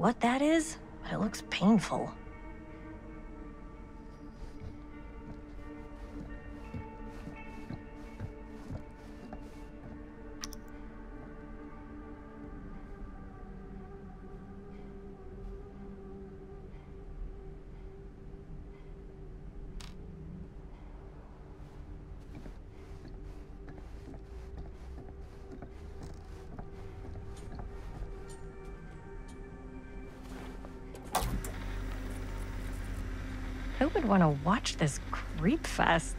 what that is, but it looks painful. Who would want to watch this creep fest?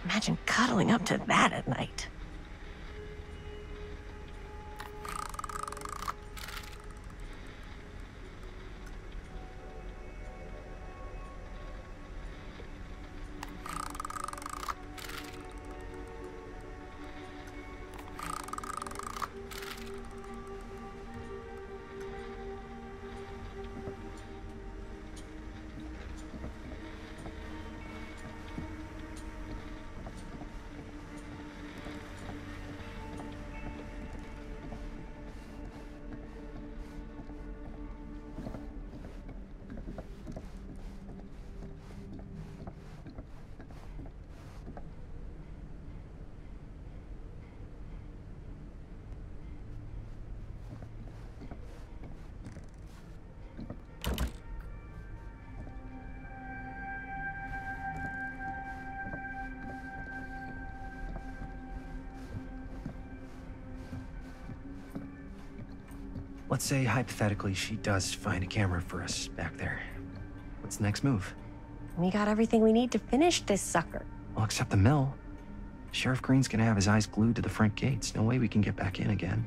Imagine cuddling up to that at night. Let's say, hypothetically, she does find a camera for us back there. What's the next move? We got everything we need to finish this sucker. Well, except the mill. Sheriff Green's gonna have his eyes glued to the front gates. No way we can get back in again.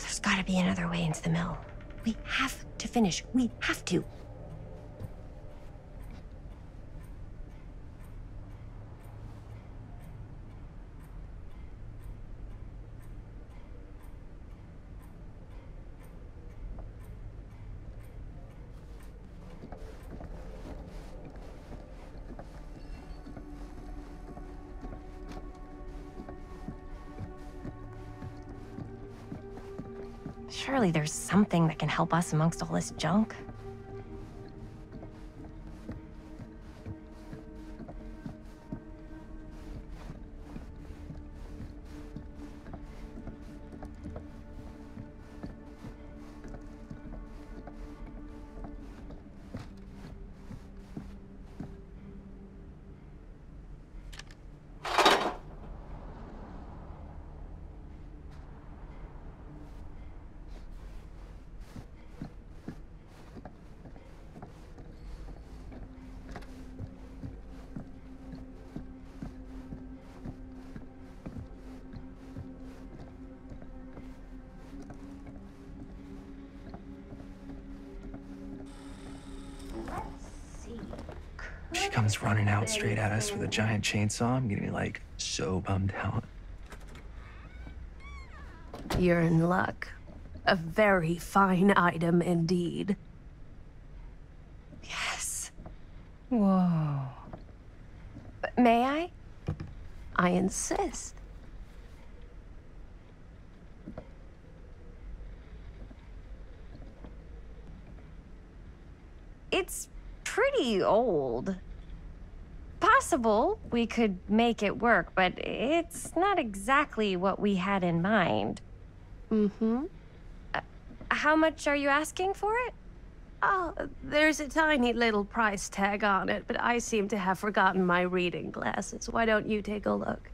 There's gotta be another way into the mill. We have to finish. We have to. Surely there's something that can help us amongst all this junk. She comes running out straight at us with a giant chainsaw. I'm gonna be like so bummed out. You're in luck. A very fine item indeed. Yes. Whoa. May I? I insist. It's pretty old. Possible we could make it work, but it's not exactly what we had in mind. Mm-hmm. How much are you asking for it? Oh, there's a tiny little price tag on it, but I seem to have forgotten my reading glasses. Why don't you take a look?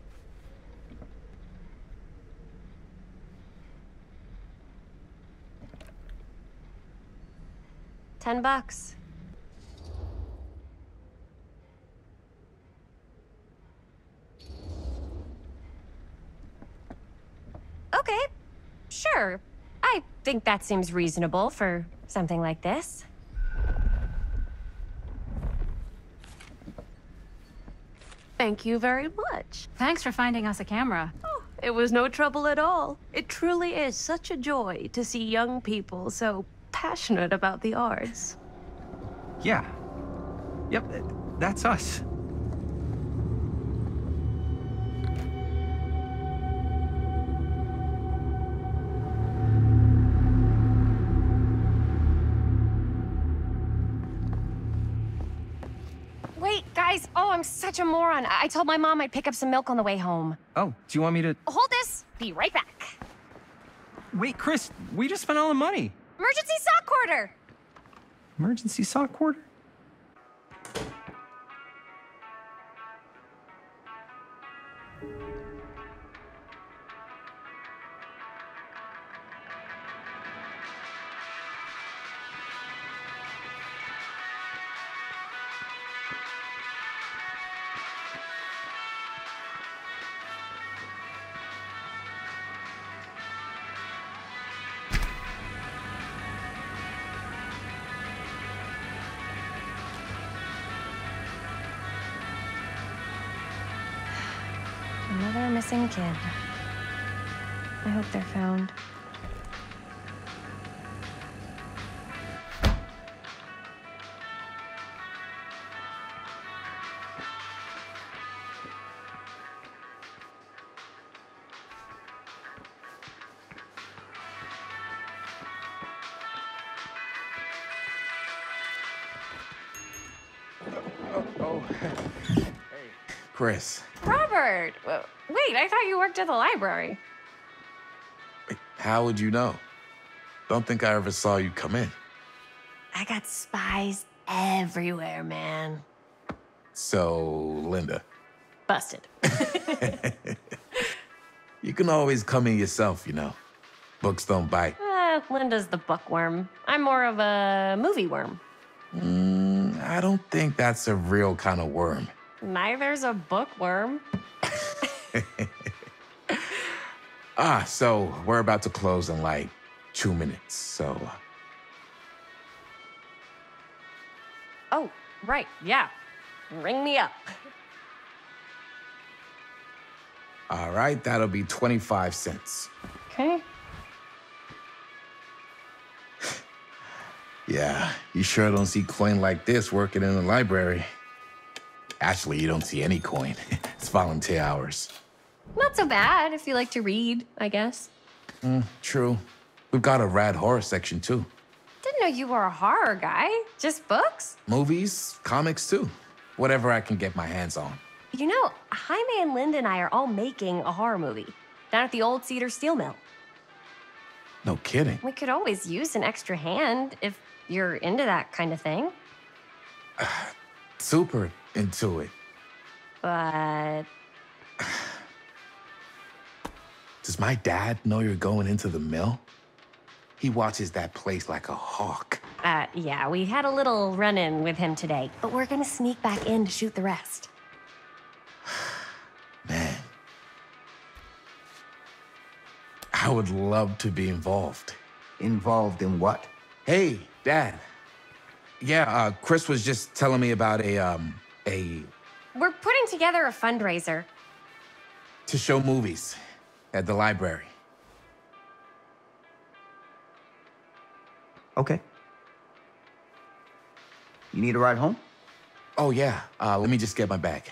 $10. Okay, sure. I think that seems reasonable for something like this. Thank you very much. Thanks for finding us a camera. Oh, it was no trouble at all. It truly is such a joy to see young people so passionate about the arts. Yeah. Yep, that's us. Wait, guys. Oh, I'm such a moron. I told my mom I'd pick up some milk on the way home. Oh, do you want me to... Hold this. Be right back. Wait, Chris, we just spent all the money. Emergency sock order. Emergency sock order? Another missing kid. I hope they're found. Chris, Robert! Wait, I thought you worked at the library. how would you know? Don't think I ever saw you come in. I got spies everywhere, man. So, Linda, Busted. you can always come in yourself, you know. Books don't bite. Linda's the bookworm. I'm more of a movie worm. I don't think that's a real kind of worm. Neither's a bookworm. So we're about to close in like 2 minutes, so... Oh, right, yeah. Ring me up. All right, that'll be 25 cents. Okay. Yeah, you sure don't see coin like this working in the library. Actually, you don't see any coin. It's volunteer hours. Not so bad if you like to read, I guess. True. We've got a rad horror section, too. Didn't know you were a horror guy. Just books? Movies, comics, too. Whatever I can get my hands on. You know, Jaime and Linda and I are all making a horror movie down at the old Cedar Steel Mill. No kidding. We could always use an extra hand if you're into that kind of thing. Super into it. But Does my dad know you're going into the mill? He watches that place like a hawk. yeah, we had a little run-in with him today, but we're gonna sneak back in to shoot the rest. Man. I would love to be involved. Involved in what? Hey, Dad. Yeah, Chris was just telling me about a... We're putting together a fundraiser. to show movies at the library. Okay. You need a ride home? Oh, yeah. Let me just get my bag.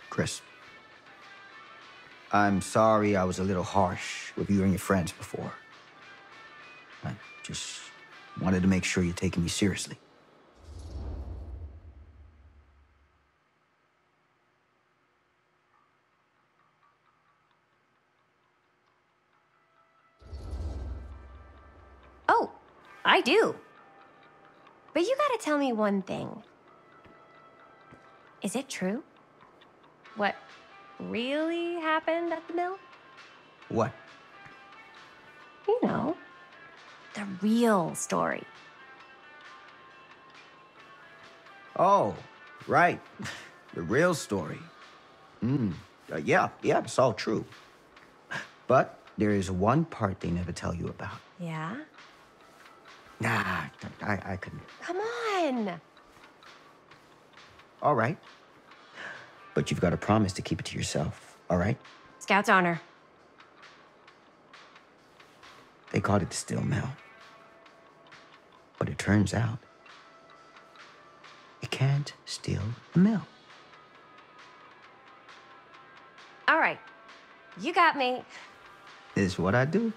Chris, I'm sorry I was a little harsh with you and your friends before. I just wanted to make sure you're taking me seriously. Oh, I do. But you gotta tell me one thing. Is it true? What really happened at the mill? What? You know, the real story. Oh, right. The real story. Yeah, it's all true. But there is one part they never tell you about. Yeah? Nah, I couldn't. Come on! All right. But you've got to promise to keep it to yourself, all right? Scout's honor. They called it the Steel Mill. But it turns out, you can't steal a mill. All right. You got me. This is what I do.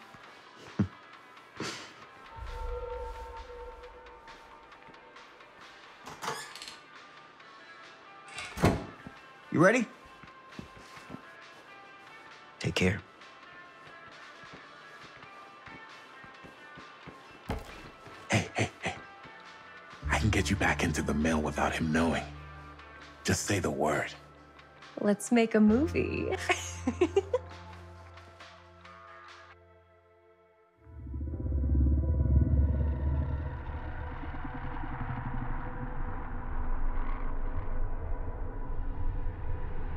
You ready? Take care. Hey. I can get you back into the mill without him knowing. Just say the word. Let's make a movie.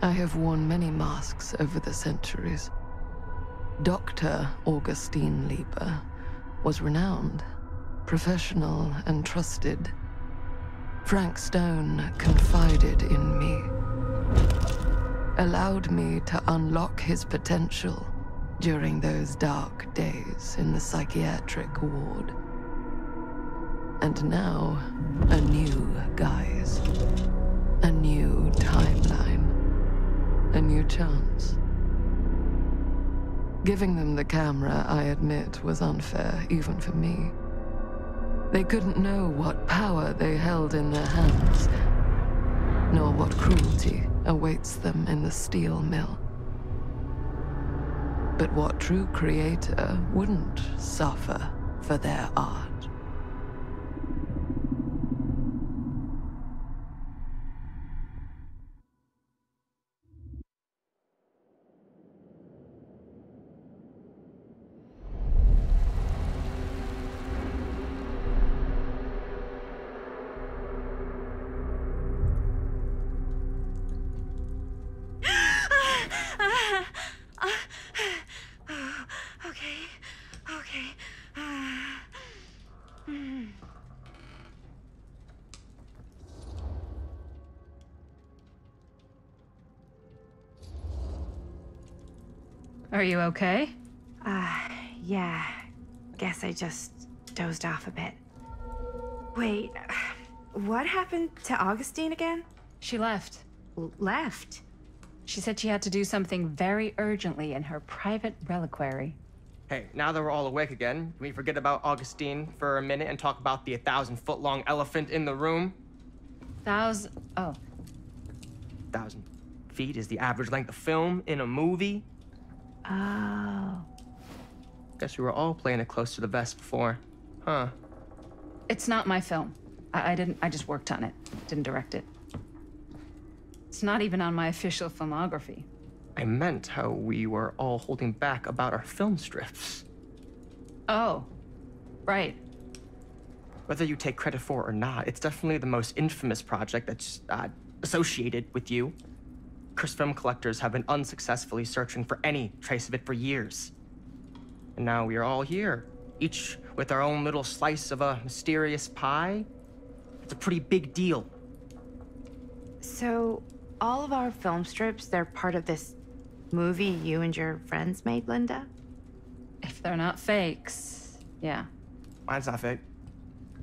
I have worn many masks over the centuries. Dr. Augustine Lieber was renowned, professional, and trusted. Frank Stone confided in me, allowed me to unlock his potential during those dark days in the psychiatric ward. And now, a new guise, a new timeline. A new chance. Giving them the camera, I admit, was unfair, even for me. They couldn't know what power they held in their hands, nor what cruelty awaits them in the steel mill. But what true creator wouldn't suffer for their art? Okay. Are you okay? Yeah. Guess I just dozed off a bit. Wait, what happened to Augustine again? She left. Left? She said she had to do something very urgently in her private reliquary. Hey, now that we're all awake again, can we forget about Augustine for a minute and talk about the 1,000-foot-long elephant in the room? 1,000... oh. 1,000 feet is the average length of film in a movie. Oh. Guess we were all playing it close to the vest before. Huh. It's not my film. I just worked on it. Didn't direct it. It's not even on my official filmography. I meant how we were all holding back about our film strips. Oh. Right. Whether you take credit for it or not, it's definitely the most infamous project that's associated with you. Cursed film collectors have been unsuccessfully searching for any trace of it for years. And now we are all here, each with our own little slice of a mysterious pie. It's a pretty big deal. So, all of our film strips, they're part of this movie you and your friends made, Linda? If they're not fakes, yeah. Mine's not fake.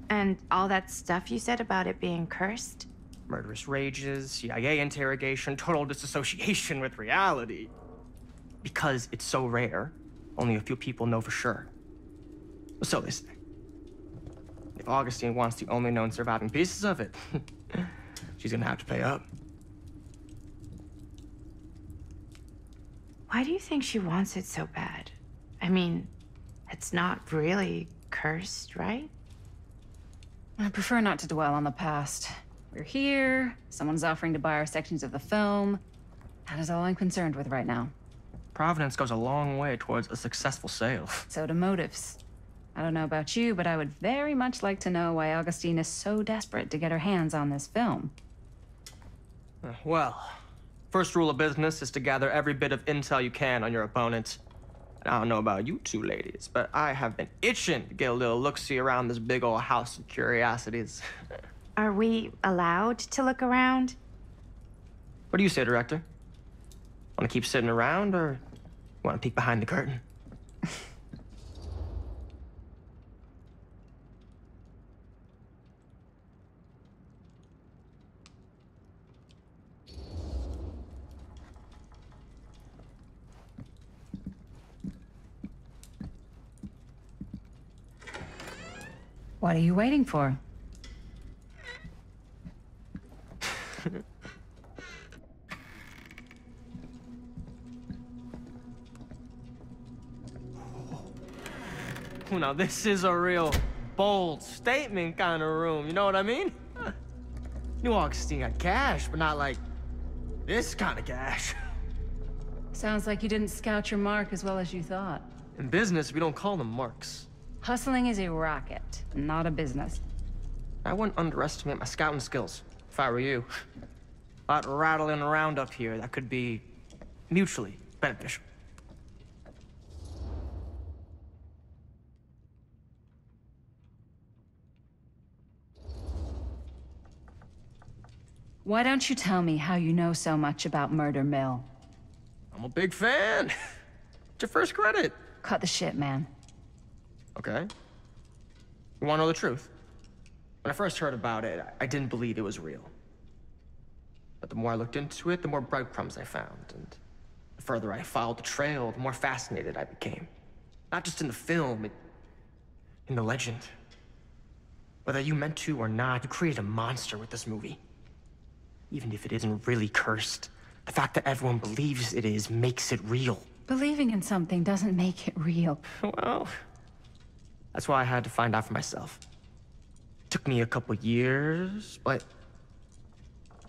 And all that stuff you said about it being cursed? Murderous rages, CIA interrogation, total disassociation with reality. Because it's so rare, only a few people know for sure. So they say. If Augustine wants the only known surviving pieces of it, she's gonna have to pay up. Why do you think she wants it so bad? I mean, it's not really cursed, right? I prefer not to dwell on the past. We're here, someone's offering to buy our sections of the film. That is all I'm concerned with right now. Providence goes a long way towards a successful sale. So do motives. I don't know about you, but I would very much like to know why Augustine is so desperate to get her hands on this film. Well, first rule of business is to gather every bit of intel you can on your opponent. And I don't know about you two ladies, but I have been itching to get a little look-see around this big old house of curiosities. Are we allowed to look around? What do you say, Director? Want to keep sitting around, or want to peek behind the curtain? What are you waiting for? Now this is a real bold statement kind of room, you know what I mean? New Augustine got cash, but not like this kind of cash. Sounds like you didn't scout your mark as well as you thought. In business, we don't call them marks. Hustling is a racket, not a business. I wouldn't underestimate my scouting skills, if I were you. A lot rattling around up here that could be mutually beneficial. Why don't you tell me how you know so much about Murder Mill? I'm a big fan. It's your first credit. Cut the shit, man. Okay. You want to know the truth? When I first heard about it, I didn't believe it was real. But the more I looked into it, the more breadcrumbs I found. And the further I followed the trail, the more fascinated I became. Not just in the film, in the legend. Whether you meant to or not, you created a monster with this movie. Even if it isn't really cursed, the fact that everyone believes it is makes it real. Believing in something doesn't make it real. Well, that's why I had to find out for myself. It took me a couple years, but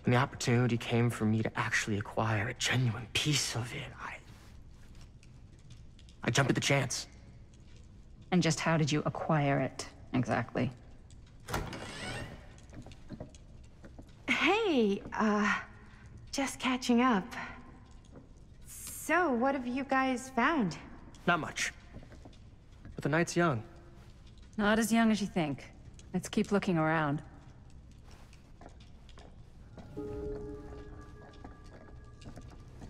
when the opportunity came for me to actually acquire a genuine piece of it, I jumped at the chance. And just how did you acquire it, exactly? Hey, just catching up. So, what have you guys found? Not much. But the night's young. Not as young as you think. Let's keep looking around.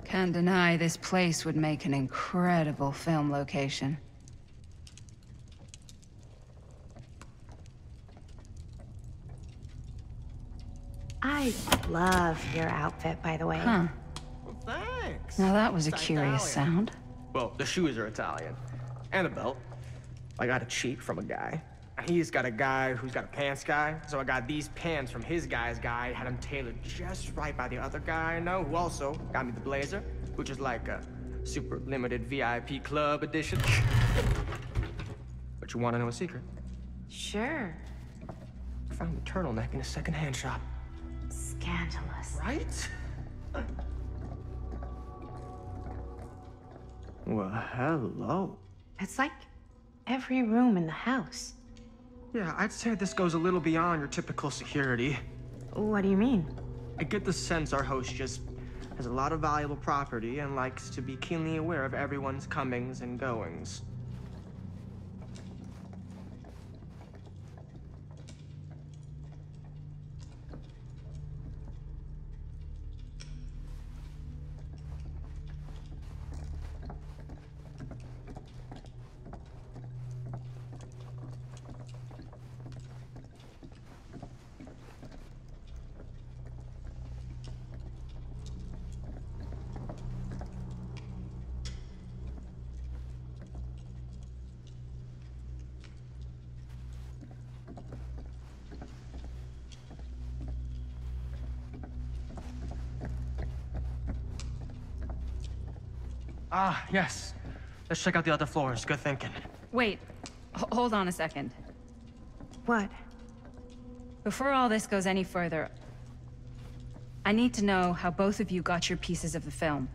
Can't deny this place would make an incredible film location. I love your outfit, by the way. Huh. Well, thanks. Now that was a It's curious Italian. sound. Well, the shoes are Italian. And the belt. I got it cheap from a guy. He's got a guy who's got a pants guy. So I got these pants from his guy's guy, had them tailored just right by the other guy I know, who also got me the blazer, which is like a super limited VIP club edition. But you want to know a secret? Sure. I found the turtleneck in a secondhand shop. Scandalous. Right? Well, hello. It's like every room in the house. Yeah, I'd say this goes a little beyond your typical security. What do you mean? I get the sense our host just has a lot of valuable property and likes to be keenly aware of everyone's comings and goings. Ah, yes. Let's check out the other floors. Good thinking. Wait, hold on a second. What? Before all this goes any further, I need to know how both of you got your pieces of the film.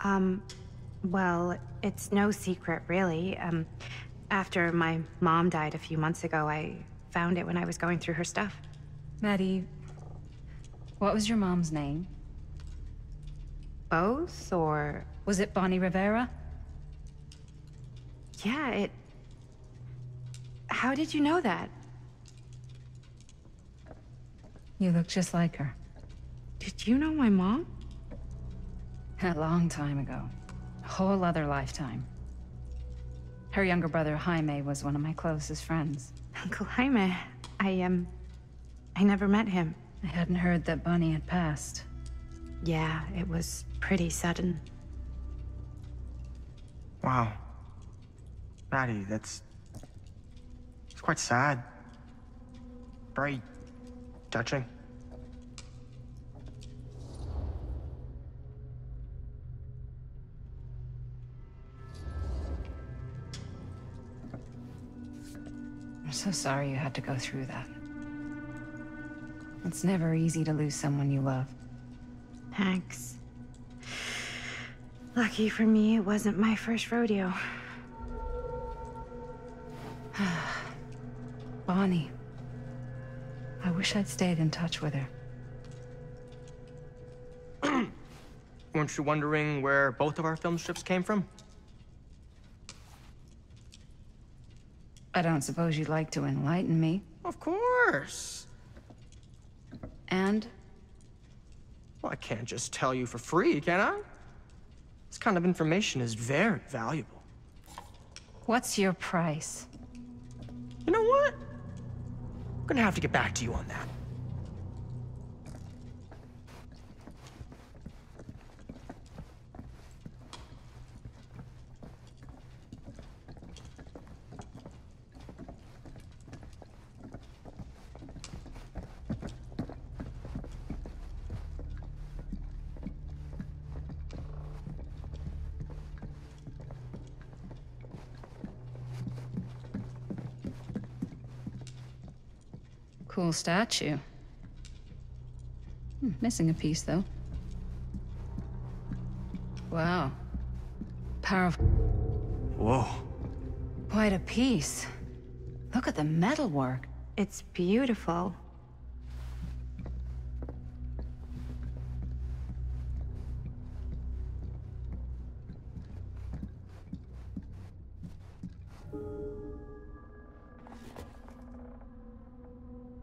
Well, it's no secret, really. After my mom died a few months ago, I found it when I was going through her stuff. Maddie, what was your mom's name? Both, or... Was it Bonnie Rivera? Yeah, How did you know that? You look just like her. Did you know my mom? A long time ago. A whole other lifetime. Her younger brother, Jaime, was one of my closest friends. Uncle Jaime. I never met him. I hadn't heard that Bonnie had passed. Yeah, it was pretty sudden. Wow. Maddie, it's quite sad. Very touching. I'm so sorry you had to go through that. It's never easy to lose someone you love. Thanks. Lucky for me, it wasn't my first rodeo. Bonnie. I wish I'd stayed in touch with her. Weren't you wondering where both of our film strips came from? I don't suppose you'd like to enlighten me. Of course. And? Well, I can't just tell you for free, can I? This kind of information is very valuable. What's your price? You know what? I'm gonna have to get back to you on that. Cool statue. Missing a piece, though. Wow. Powerful. Whoa. Quite a piece. Look at the metalwork. It's beautiful.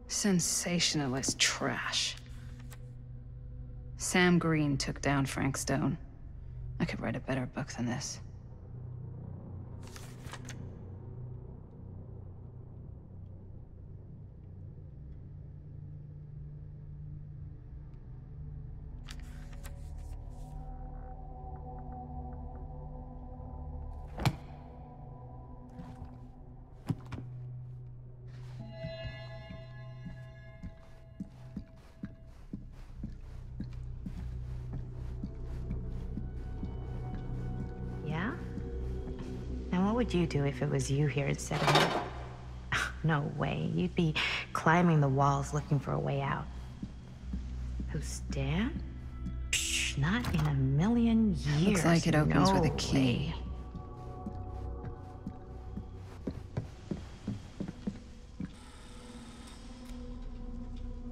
Sensationalist trash. Sam Green took down Frank Stone. I could write a better book than this. Yeah? And what would you do if it was you here instead of me? No way. You'd be climbing the walls looking for a way out. Who's Dan? Psh, not in a million years. Looks like it opens No with a key. way.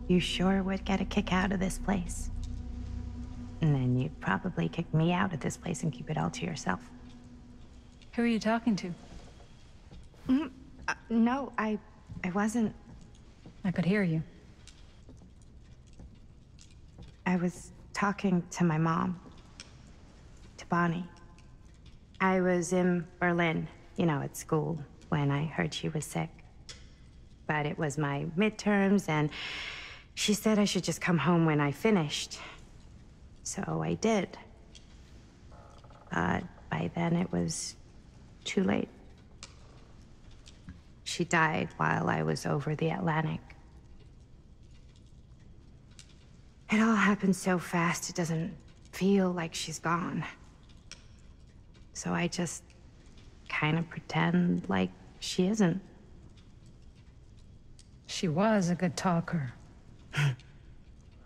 You sure would get a kick out of this place. And then you'd probably kick me out of this place and keep it all to yourself. Who are you talking to? No, I wasn't. I could hear you. I was talking to my mom. To Bonnie. I was in Berlin, you know, at school, when I heard she was sick. But it was my midterms, and she said I should just come home when I finished. So I did. But by then it was too late. She died while I was over the Atlantic. It all happened so fast, it doesn't feel like she's gone. So I just kind of pretend like she isn't. She was a good talker.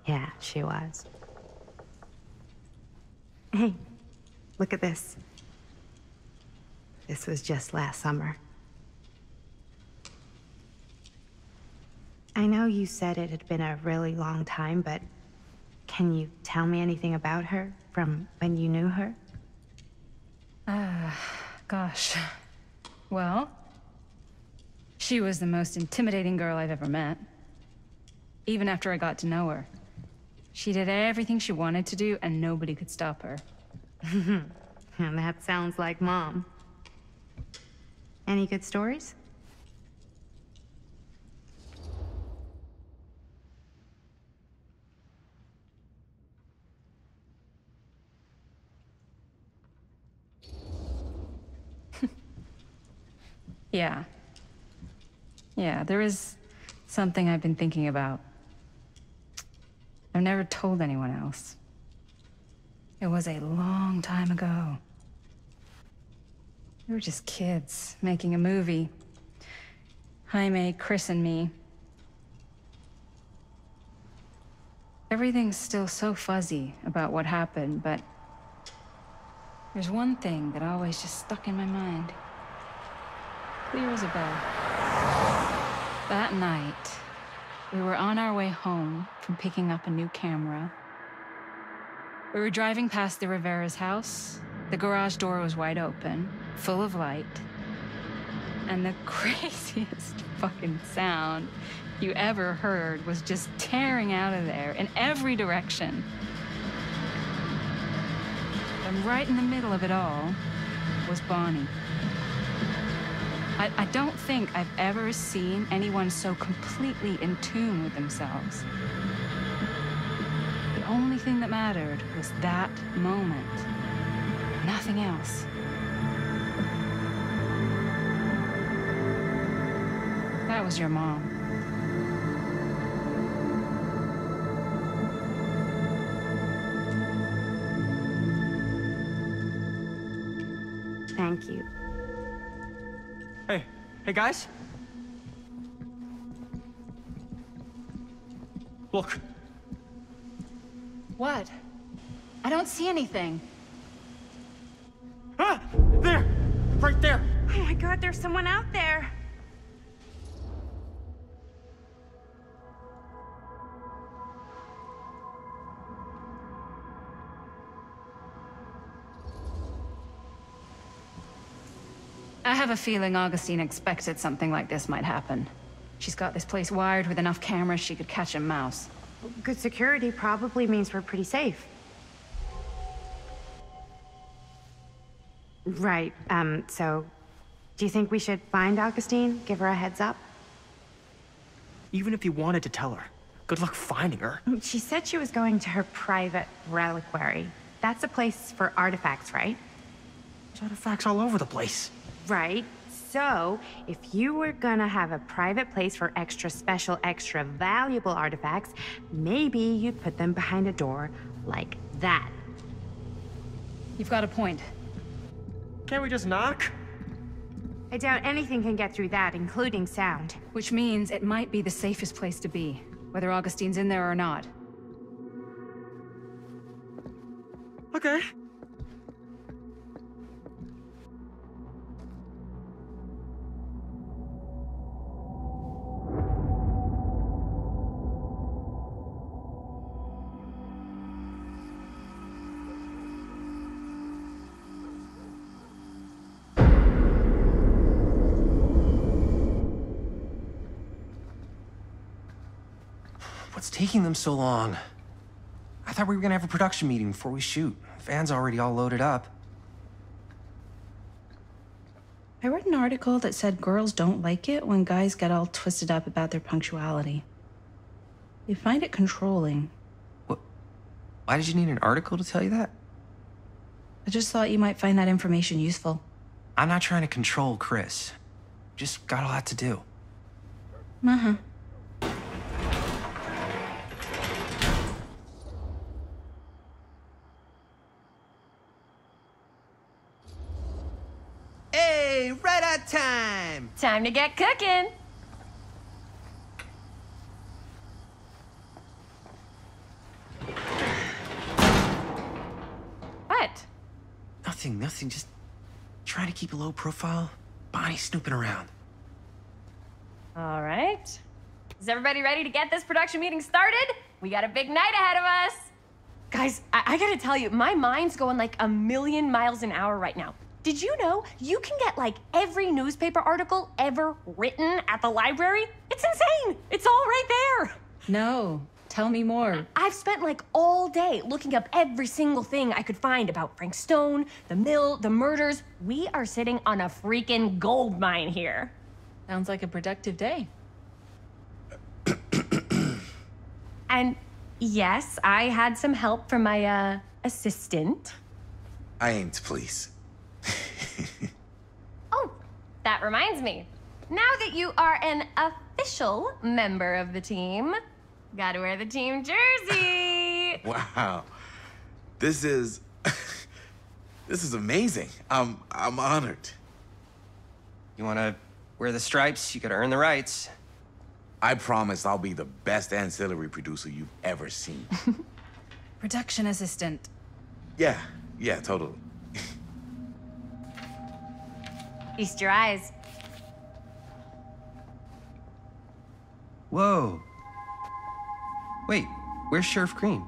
Yeah, she was. Hey, Look at this. This was just last summer. I know you said it had been a really long time, but can you tell me anything about her from when you knew her? Gosh. Well, she was the most intimidating girl I've ever met. Even after I got to know her. She did everything she wanted to do, and nobody could stop her. And that sounds like Mom. Any good stories? Yeah. Yeah, there is something I've been thinking about. I've never told anyone else. It was a long time ago. We were just kids, making a movie. Jaime, Chris, and me. Everything's still so fuzzy about what happened, but there's one thing that always just stuck in my mind. Clear as a bell. That night, we were on our way home from picking up a new camera. We were driving past the Rivera's house. The garage door was wide open, full of light. And the craziest fucking sound you ever heard was just tearing out of there in every direction. And right in the middle of it all was Bonnie. I don't think I've ever seen anyone so completely in tune with themselves. The only thing that mattered was that moment. Nothing else. That was your mom. Thank you. Hey guys. Look. What? I don't see anything. Ah! There! Right there! Oh my God, there's someone out there. I have a feeling Augustine expected something like this might happen. She's got this place wired with enough cameras she could catch a mouse. Good security probably means we're pretty safe. Right, so... do you think we should find Augustine? Give her a heads up? Even if you wanted to tell her, good luck finding her. She said she was going to her private reliquary. That's a place for artifacts, right? There's artifacts all over the place. Right. So, if you were gonna have a private place for extra special, extra valuable artifacts, maybe you'd put them behind a door like that. You've got a point. Can't we just knock? I doubt anything can get through that, including sound. Which means it might be the safest place to be, whether Augustine's in there or not. Okay. What's taking them so long? I thought we were gonna have a production meeting before we shoot. The van's already all loaded up. I read an article that said girls don't like it when guys get all twisted up about their punctuality. They find it controlling. What? Why did you need an article to tell you that? I just thought you might find that information useful. I'm not trying to control Chris. Just got a lot to do. Uh-huh. Hey, right on time! Time to get cooking. What? Oh, Nothing. Just trying to keep a low profile. Bonnie snooping around. All right. Is everybody ready to get this production meeting started? We got a big night ahead of us. Guys, I gotta tell you, my mind's going like a million miles an hour right now. Did you know you can get like every newspaper article ever written at the library? It's insane. It's all right there. No, tell me more. I've spent like all day looking up every single thing I could find about Frank Stone, the mill, the murders. We are sitting on a freaking gold mine here. Sounds like a productive day. And yes, I had some help from my assistant. I aim to please. Oh, that reminds me. Now that you are an official member of the team, gotta wear the team jersey. Wow. This is amazing. I'm honored. You wanna wear the stripes? You gotta earn the rights. I promise I'll be the best ancillary producer you've ever seen. Production assistant. Yeah, totally. Feast your eyes. Whoa. Wait, where's Sheriff Green?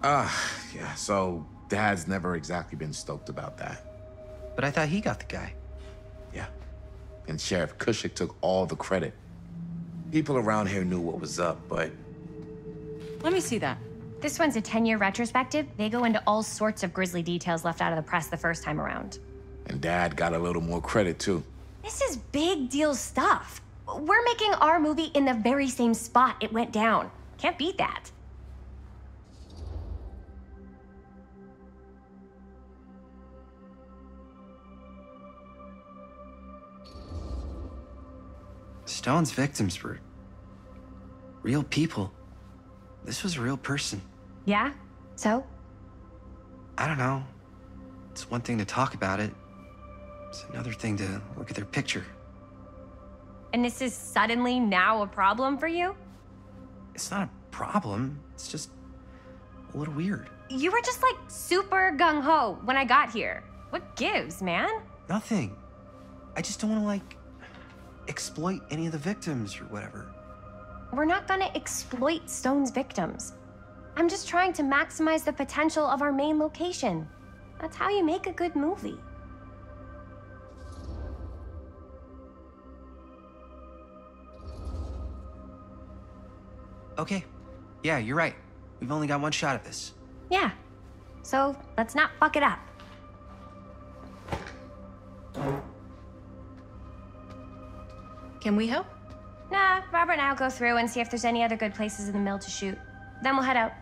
Yeah, so Dad's never exactly been stoked about that. But I thought he got the guy. Yeah. And Sheriff Cushik took all the credit. People around here knew what was up, but... Let me see that. This one's a 10-year retrospective. They go into all sorts of grisly details left out of the press the first time around. And Dad got a little more credit, too. This is big deal stuff. We're making our movie in the very same spot it went down. Can't beat that. Stone's victims were real people. This was a real person. Yeah? So? I don't know. It's one thing to talk about it. It's another thing to look at their picture. And this is suddenly now a problem for you? It's not a problem. It's just a little weird. You were just like super gung-ho when I got here. What gives, man? Nothing. I just don't want to like exploit any of the victims or whatever. We're not gonna exploit Stone's victims. I'm just trying to maximize the potential of our main location. That's how you make a good movie. Okay. Yeah, you're right. We've only got one shot at this. Yeah. So let's not fuck it up. Can we help? Nah, Robert and I'll go through and see if there's any other good places in the mill to shoot. Then we'll head out.